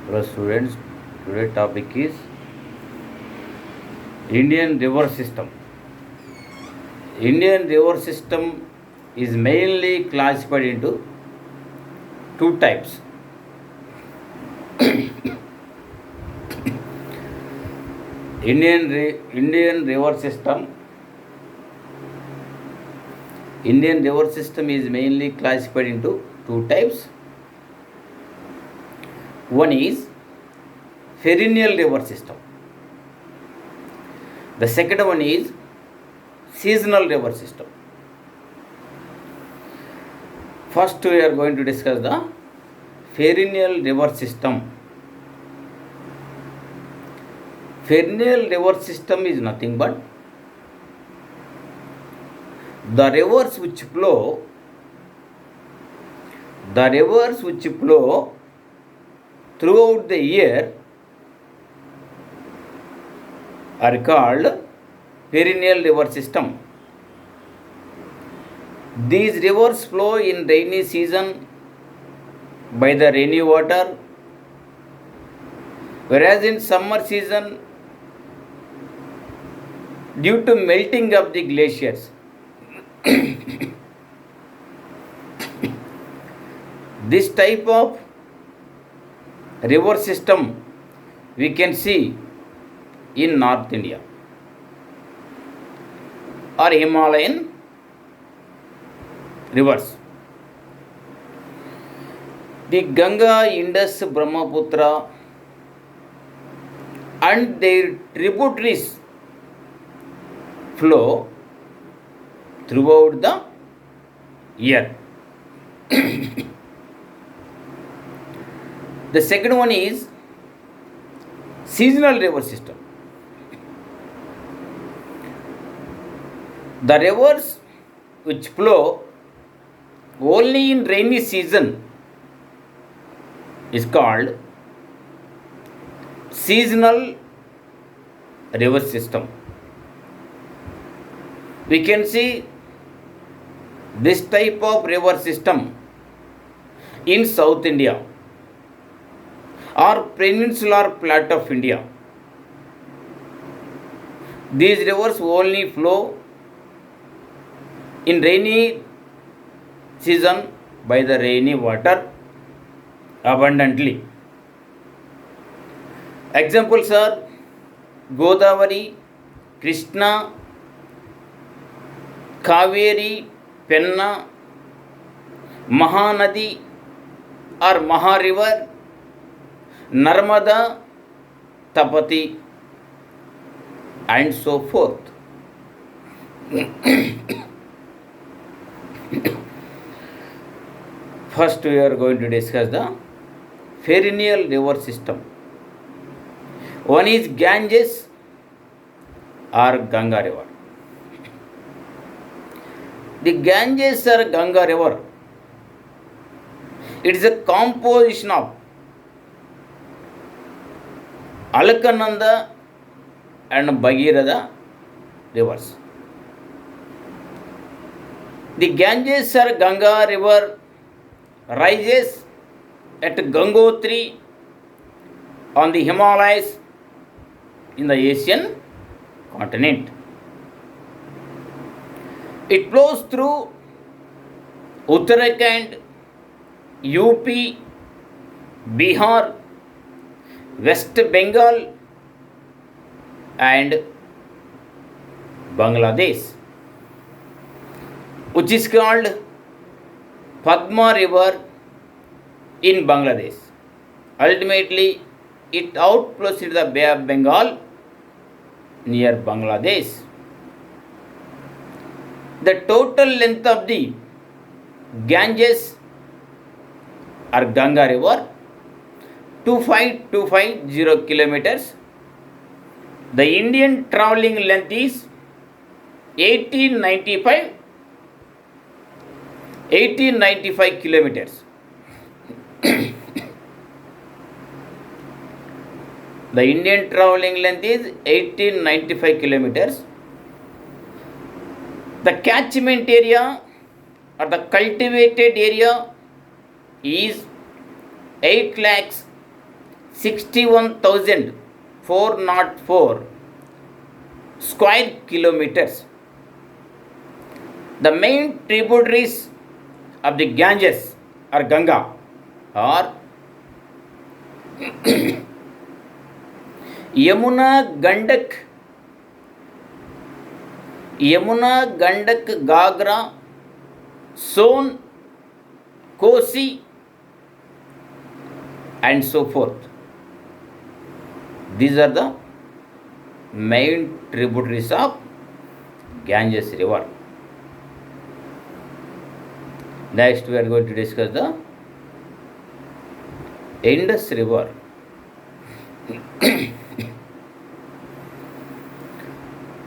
Hello students, today's topic is Indian river system. Indian river system is mainly classified into two types. Indian river system. Indian river system is mainly classified into two types. One is perennial river system. The second one is seasonal river system. First, we are going to discuss the perennial river system. Perennial river system is nothing but the rivers which flow throughout the year are called perennial river system. These rivers flow in rainy season by the rainy water, whereas in summer season due to melting of the glaciers. This type of river system we can see in North India or Himalayan rivers. The Ganga, Indus, Brahmaputra and their tributaries flow throughout the year. The second one is seasonal river system. The rivers which flow only in rainy season is called seasonal river system. We can see this type of river system in South India or peninsular plateau of India. These rivers only flow in rainy season by the rainy water abundantly. Examples are Godavari, Krishna, Kaveri, Penna, Mahanadi or Mahariver, Narmada, Tapati and so forth. First, we are going to discuss the perennial river system. One is Ganges or Ganga river. The Ganges or Ganga river, it is a composition of Alkananda and Bhagirath rivers. The Ganges or Ganga river rises at Gangotri on the Himalayas in the Asian continent. It flows through Uttarakhand, UP, Bihar, West Bengal and Bangladesh, which is called Padma river in Bangladesh. Ultimately, it outflows into the Bay of Bengal near Bangladesh. The total length of the Ganges or Ganga river 25250 kilometers. The Indian travelling length is 1895 kilometers. The Indian travelling length is 1895 kilometers. The catchment area or the cultivated area is 8 61,404 square kilometers. The main tributaries of the Ganges or Ganga are Yamuna, Gandak, Gagra, Son, Kosi, and so forth. These are the main tributaries of Ganges river. Next, we are going to discuss the Indus river.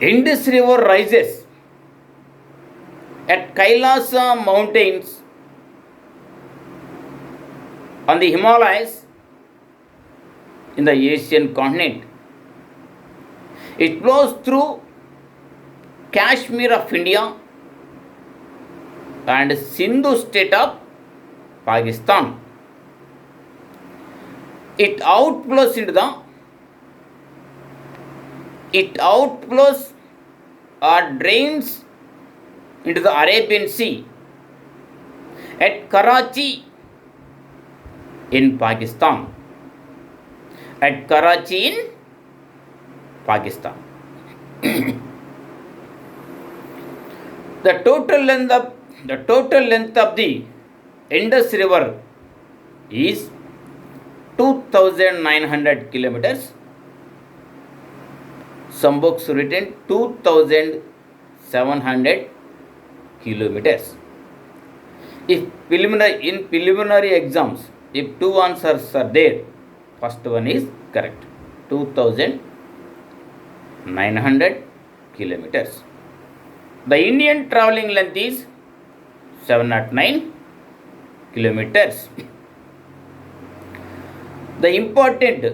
Indus river rises at Kailasa mountains on the Himalayas in the Asian continent. It flows through Kashmir of India and Sindhu state of Pakistan. It outflows or drains into the Arabian Sea at Karachi in Pakistan. The total length of the Indus River is 2,900 kilometers. Some books written 2,700 kilometers. In preliminary exams, if two answers are there, first one is correct. 2,900 kilometers. The Indian travelling length is 709 kilometers. The important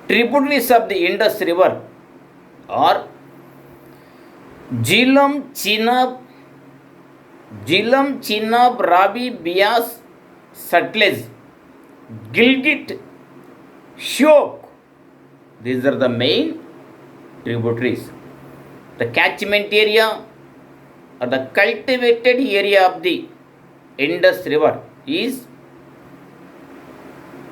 tributaries of the Indus River are Jhelum, Chenab, Ravi, Beas, Sutlej, Gilgit, Shyok. These are the main tributaries. The catchment area or the cultivated area of the Indus River is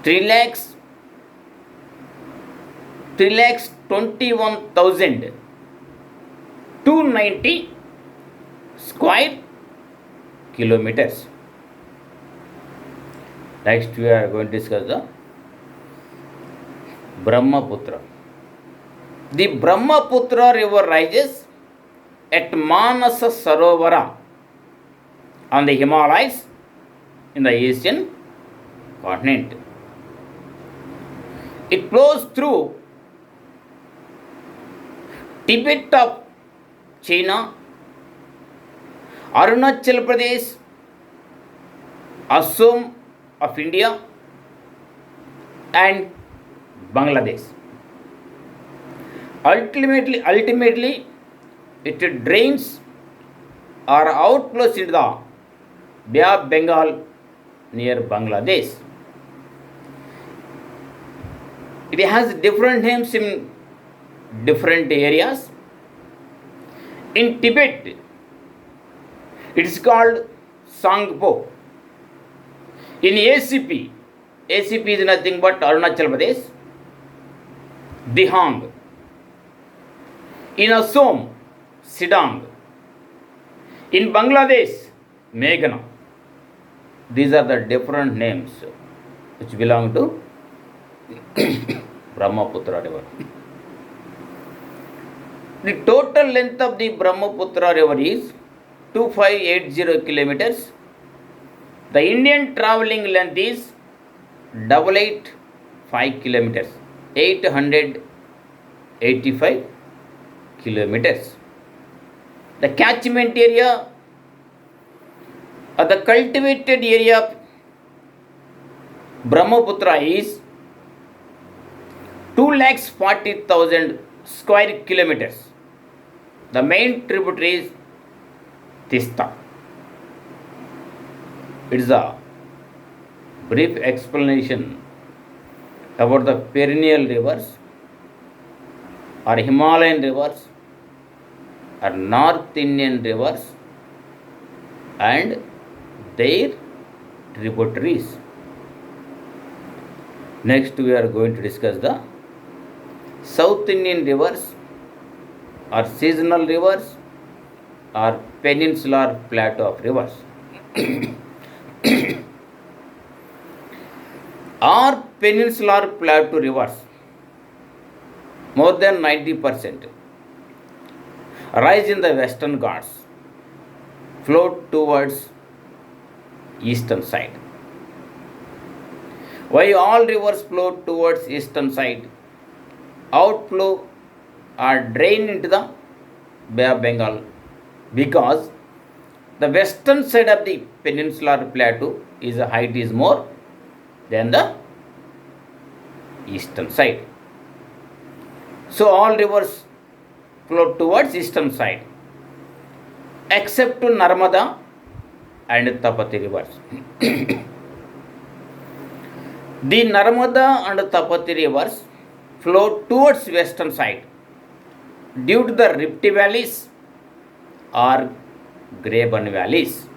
3,21,290 square kilometers. Next, we are going to discuss the Brahmaputra. The Brahmaputra river rises at Manasa Sarovara on the Himalayas in the Asian continent. It flows through Tibet of China, Arunachal Pradesh, Assam of India, and Bangladesh. Ultimately, it drains or outflows into the Bay of Bengal near Bangladesh. It has different names in different areas. In Tibet, it is called Sangpo. In ACP is nothing but Arunachal Pradesh, Dihang. In Assam, Sidang. In Bangladesh, Meghna. These are the different names which belong to Brahmaputra river. The total length of the Brahmaputra river is 2580 kilometers. The Indian travelling length is 885 kilometers, 885 kilometers. The catchment area or the cultivated area of Brahmaputra is 2,40,000 square kilometers. The main tributary is Tista. It is a brief explanation about the perennial rivers or Himalayan rivers or North Indian rivers and their tributaries. Next, we are going to discuss the South Indian rivers or seasonal rivers or peninsular plateau of rivers. Or peninsular plateau rivers, more than 90%, rise in the western Ghats, flow towards eastern side. Why all rivers flow towards eastern side? Outflow or drain into the Bay of Bengal, because the western side of the peninsular plateau is the height is more than the eastern side. So all rivers flow towards eastern side except to Narmada and Tapati rivers. The Narmada and Tapati rivers flow towards western side due to the Rift valleys or Graben valleys.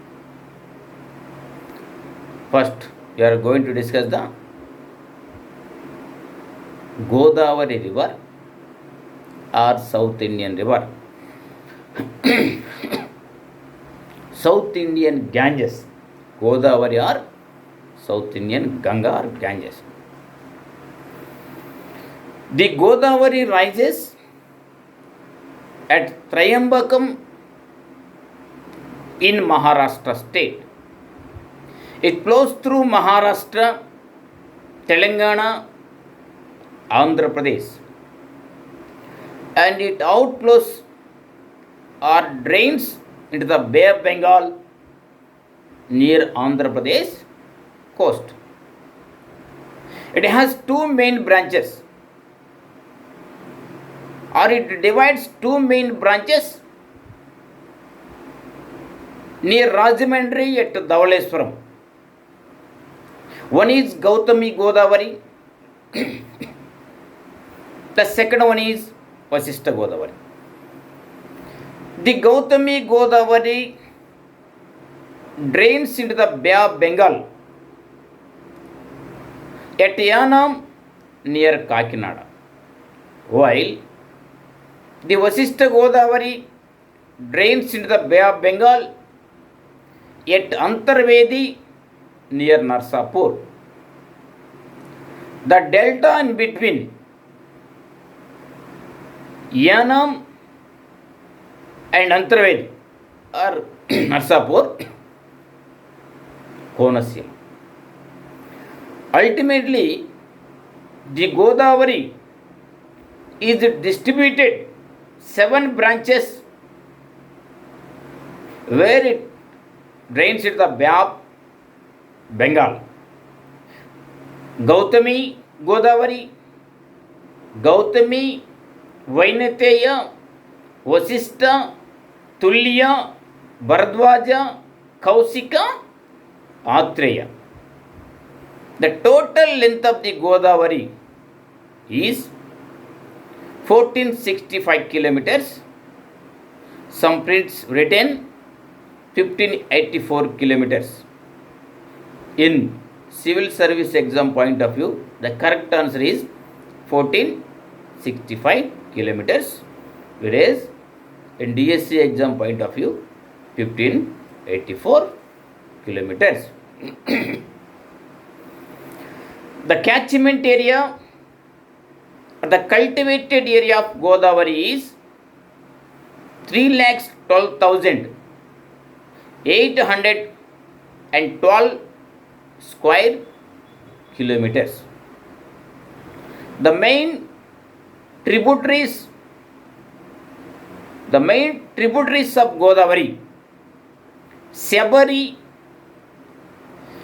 First, we are going to discuss the Godavari river or South Indian river. South Indian Ganges, Godavari or South Indian Ganga or Ganges. The Godavari rises at Trayambakam in Maharashtra state. It flows through Maharashtra, Telangana, Andhra Pradesh, and it outflows or drains into the Bay of Bengal near Andhra Pradesh coast. It has two main branches, or it divides two main branches near Rajahmundry at Dhavaleswaram. One is Gautami Godavari, the second one is Vasishta Godavari. The Gautami Godavari drains into the Bay of Bengal at Yanam near Kakinada, while the Vasishta Godavari drains into the Bay of Bengal at Antarvedi near Narsapur. The delta in between Yanam and Antarvedi or Narsapur, Konaseema. Ultimately, the Godavari is distributed 7 branches where it drains into the Bay of Bengal. Gautami Godavari, Gautami, Vainateya, Vasishta, Tulya, Bharadwaja, Kausika, Atreya. The total length of the Godavari is 1465 kilometers. Some prints written 1584 kilometers. In civil service exam point of view, the correct answer is 1465 kilometers, whereas in DSC exam point of view, 1584 kilometers. The catchment area, the cultivated area of Godavari is 3,12,812 square kilometers. The main tributaries of Godavari: Sabari,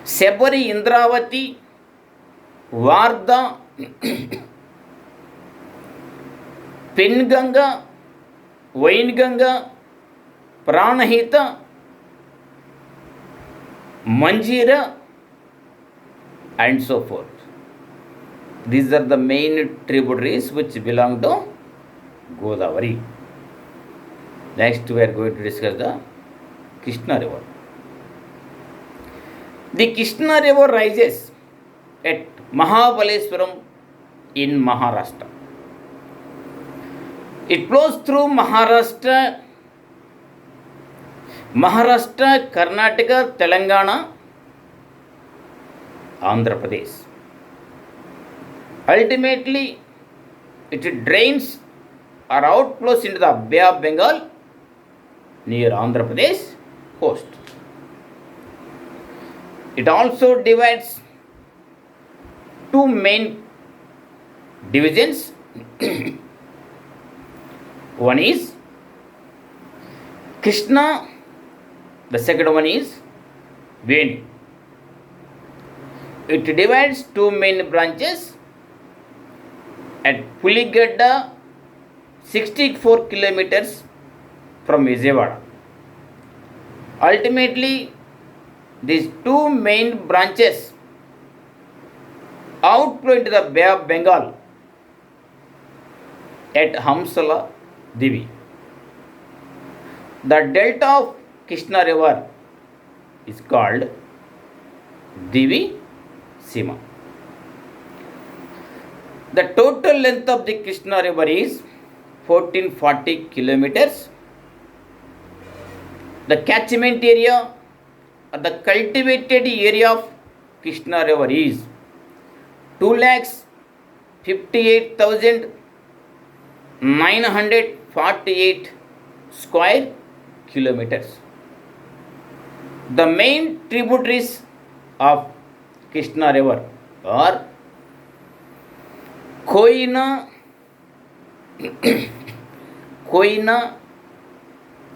Indravati, Vardha, Penganga, Vainganga, Pranahita, Manjira, and so forth. These are the main tributaries which belong to Godavari. Next, we are going to discuss the Krishna River. The Krishna River rises at Mahabaleshwaram in Maharashtra. It flows through Maharashtra, Karnataka, Telangana, Andhra Pradesh. Ultimately, it drains or outflows into the Bay of Bengal near Andhra Pradesh coast. It also divides two main divisions. One is Krishna, the second one is Veni. It divides two main branches at Puligadda, 64 kilometers from Vijayawada. Ultimately, these two main branches outflow into the Bay of Bengal at Hamsala Divi. The delta of Krishna River is called Divi Sima. The total length of the Krishna River is 1440 kilometers. The catchment area or the cultivated area of Krishna River is 2,58,948 square kilometers. The main tributaries of Krishna River are Koyna,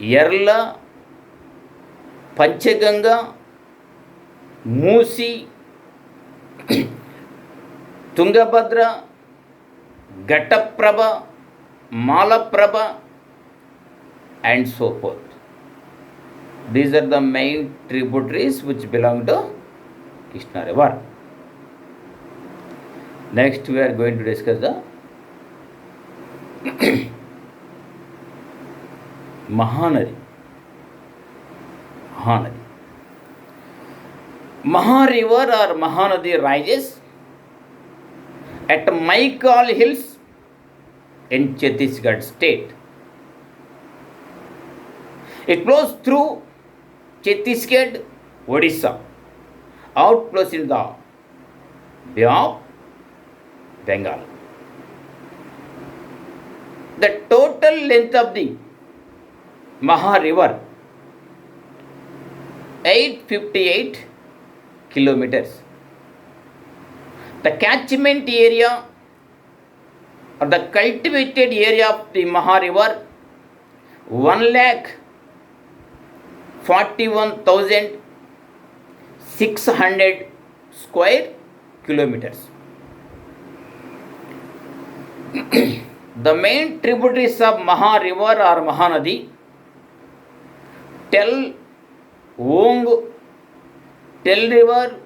Yerla, Panchaganga, Musi, Tungabhadra, Ghataprabha, Malaprabha, and so forth. These are the main tributaries which belong to Krishna River. Next, we are going to discuss the Mahanadi. Mahariver or Mahanadi rises at Maikal Hills in Chhattisgarh state. It flows through Chhattisgarh, Odisha, outflows in the Bay of Bengal. The total length of the Maha River 858 kilometers. The catchment area or the cultivated area of the Maha River 1,41,600 square kilometers. The main tributaries of Maha River or Mahanadi Tel River,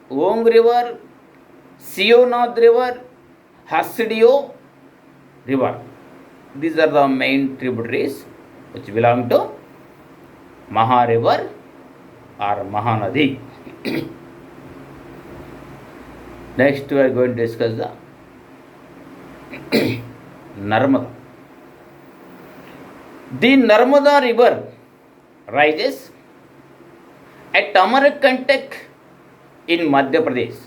Ong River, Sionath River, Hasidio River. These are the main tributaries which belong to Maha River or Mahanadi. Next, we are going to discuss the Narmada. The Narmada River rises at Amarkantak in Madhya Pradesh.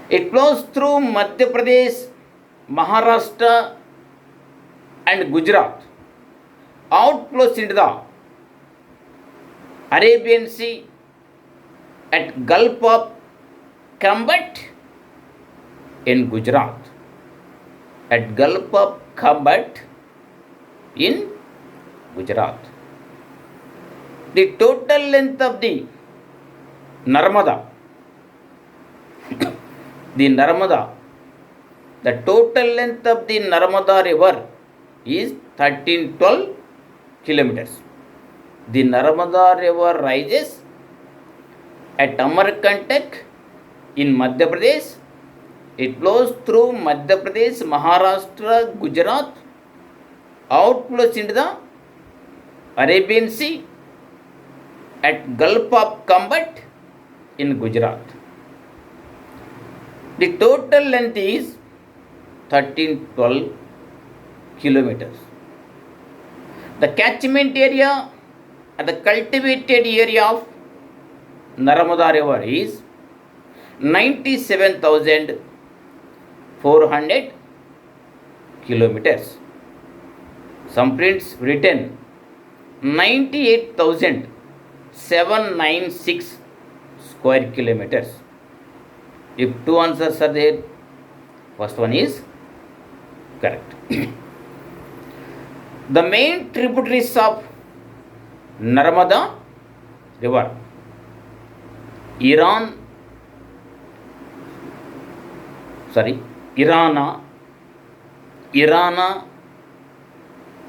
It flows through Madhya Pradesh, Maharashtra, and Gujarat. Outflows into the Arabian Sea at Gulf of Khambat in Gujarat. At Gulf of Khambat in Gujarat. The total length of the Narmada, the total length of the Narmada River is 1312 kilometers. The Narmada River rises at Amarkantak in Madhya Pradesh It flows through Madhya Pradesh, Maharashtra, Gujarat, outflows into the Arabian Sea at Gulf of Kambat in Gujarat. The total length is 1312 kilometers. The catchment area and the cultivated area of Narmada River is 97,400 kilometers. Some prints written 98,796 square kilometers. If two answers are there, first one is correct. The main tributaries of Narmada River, Irana,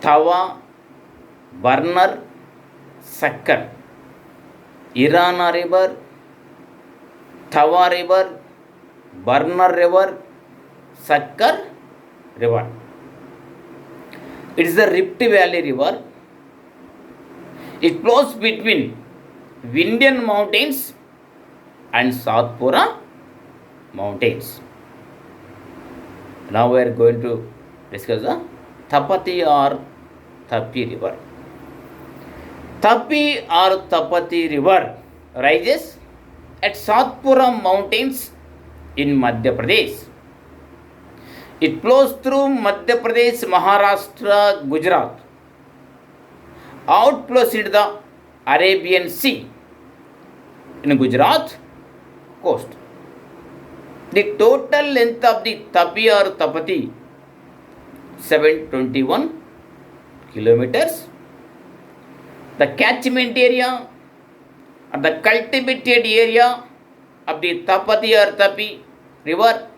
Tawa, Barner, Sakkar. Irana River, Tawa River, Barner River, Sakkar River. It is the Rift Valley River. It flows between Vindhyan Mountains and Satpura Mountains. Now we are going to discuss the Tapati or Tapi River. Tapi or Tapati River rises at Satpura Mountains in Madhya Pradesh. It flows through Madhya Pradesh, Maharashtra, Gujarat. Outflows into the Arabian Sea in Gujarat coast. The total length of the Tapi or Tapati 721 kilometers. The catchment area or the cultivated area of the Tapati or Tapi river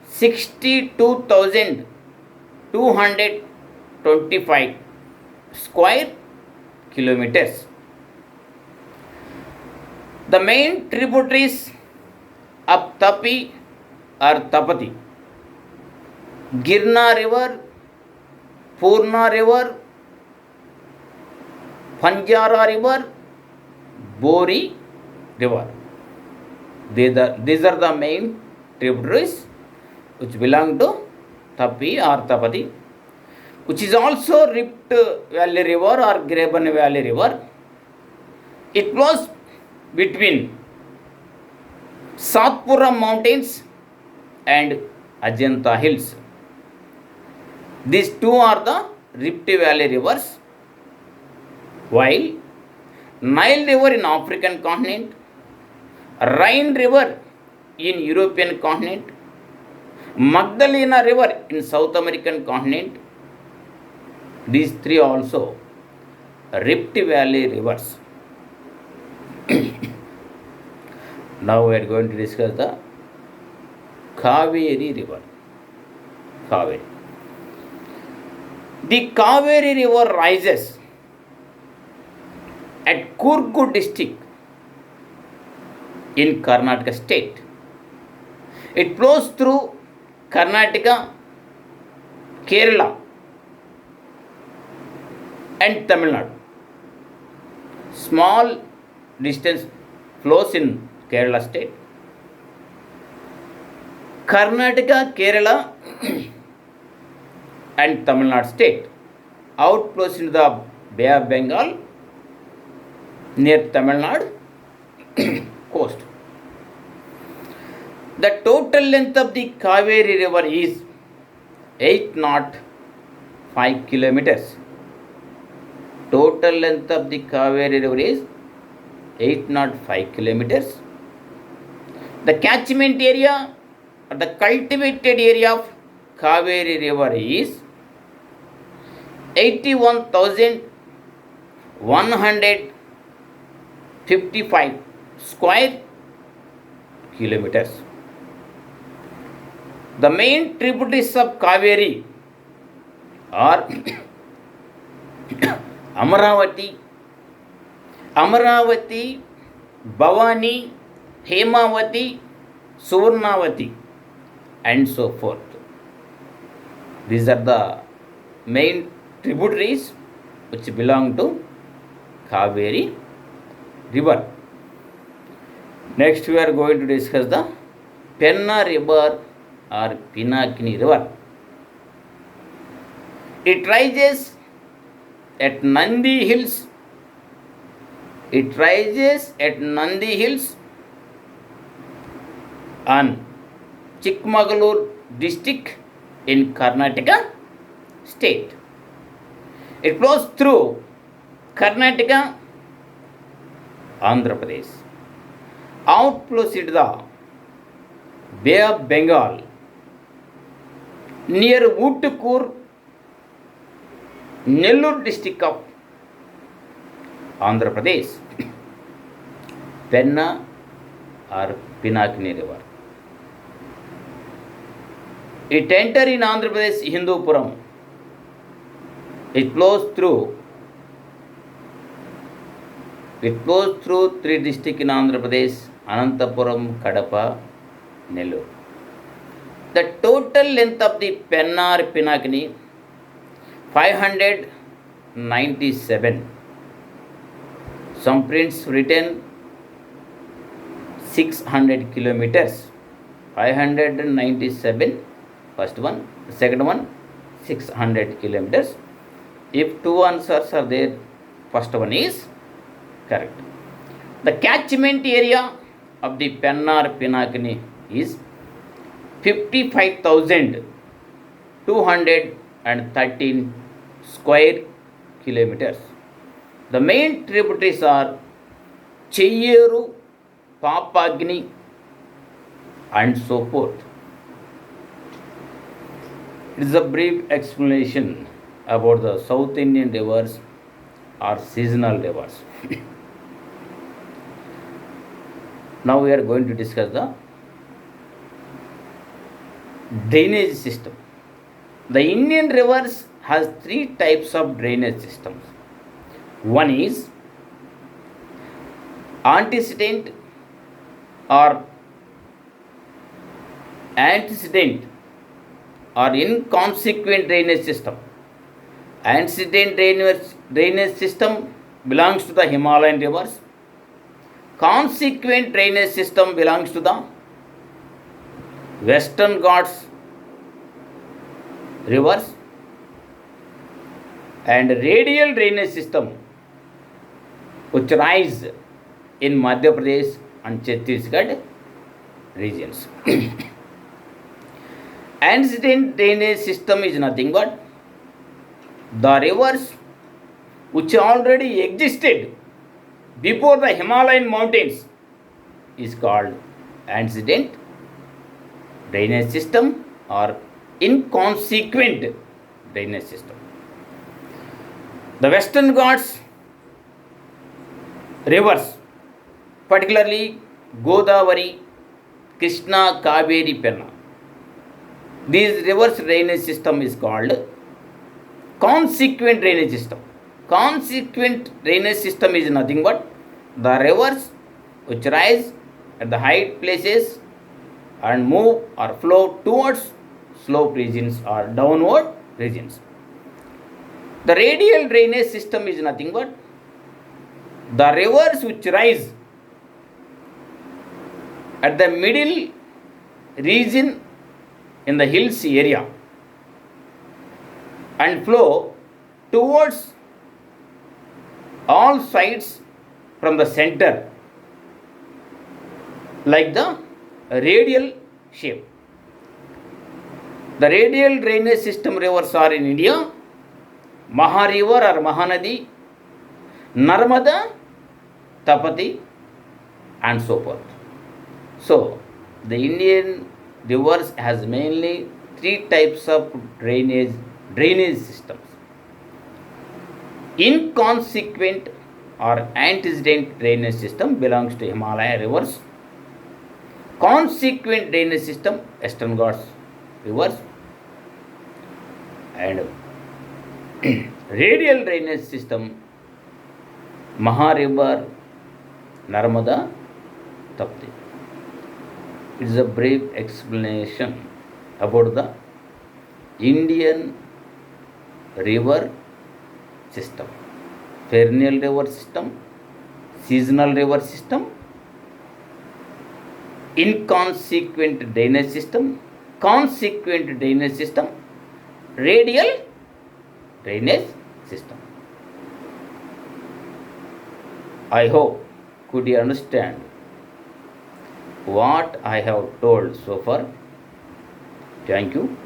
62,225 square kilometers. The main tributaries of Tapi or Tapati: Girna River, Purna River, Panjara River, Bori River. These are the main tributaries which belong to Tapi or Tapati, which is also Rift Valley River or Graben Valley River. It flows between Satpura Mountains and Ajanta Hills. These two are the Rift Valley rivers, while Nile River in African continent, Rhine River in European continent, Magdalena River in South American continent, these three also Rift Valley rivers. Now we are going to discuss the Kaveri River. Kaveri. The Kaveri River rises at Kurgu district in Karnataka state. It flows through Karnataka, Kerala and Tamil Nadu. Small distance flows in Kerala state. Karnataka, Kerala and Tamil Nadu state outflows into the Bay of Bengal near Tamil Nadu coast. The total length of the Kaveri River is 805 kilometers. Total length of the Kaveri River is 805 kilometers. The catchment area or the cultivated area of Kaveri River is 81,155 square kilometers. The main tributaries of Kaveri are Amaravati, Bhavani, Hemavati, Suvarnavati. and so forth. These are the main tributaries which belong to Kaveri river. Next we are going to discuss the Penna river or Pinakini river. It rises at Nandi Hills. It rises at Nandi Hills on Chikmagalur district in Karnataka state. It flows through Karnataka, Andhra Pradesh. Outflows into the Bay of Bengal near Uttukur, Nellore district of Andhra Pradesh. Penna or Pinakini river. It enters in Andhra Pradesh Hindupuram. It flows through three districts in Andhra Pradesh: Anantapuram, Kadapa, Nellore. The total length of the Penna or Pinakini 597. Some prints written 600 kilometers. 597, first one. Second one, 600 kilometers. If two answers are there, first one is correct. The catchment area of the Penna or Pinakini is 55,213 square kilometers. The main tributaries are Cheyeru, Papagni, and so forth. It is a brief explanation about the South Indian rivers or seasonal rivers. Now we are going to discuss the drainage system. The Indian rivers has three types of drainage systems. One is antecedent or inconsequent drainage system. Antecedent drainage system belongs to the Himalayan rivers. Consequent drainage system belongs to the Western Ghats rivers, and radial drainage system which rise in Madhya Pradesh and Chhattisgarh regions. Antecedent drainage system is nothing but the rivers which already existed before the Himalayan mountains is called antecedent drainage system or inconsequent drainage system. The Western Ghats rivers, particularly Godavari, Krishna, Kaveri, Penna, these rivers drainage system is called consequent drainage system. Consequent drainage system is nothing but the rivers which rise at the height places and move or flow towards slope regions or downward regions. The radial drainage system is nothing but the rivers which rise at the middle region in the hills area and flow towards all sides from the center like the radial shape. The radial drainage system rivers are in India: Maha river or Mahanadi, Narmada, Tapati, and so forth. So the Indian rivers has mainly three types of drainage systems: inconsequent or antecedent drainage system belongs to Himalaya rivers. Consequent drainage system, Western Ghats rivers, and radial drainage system, Maha river, Narmada, Tapti. It is a brief explanation about the Indian river system. Perennial river system, seasonal river system, inconsequent drainage system, consequent drainage system, radial drainage system. I hope could you understand what I have told so far. Thank you.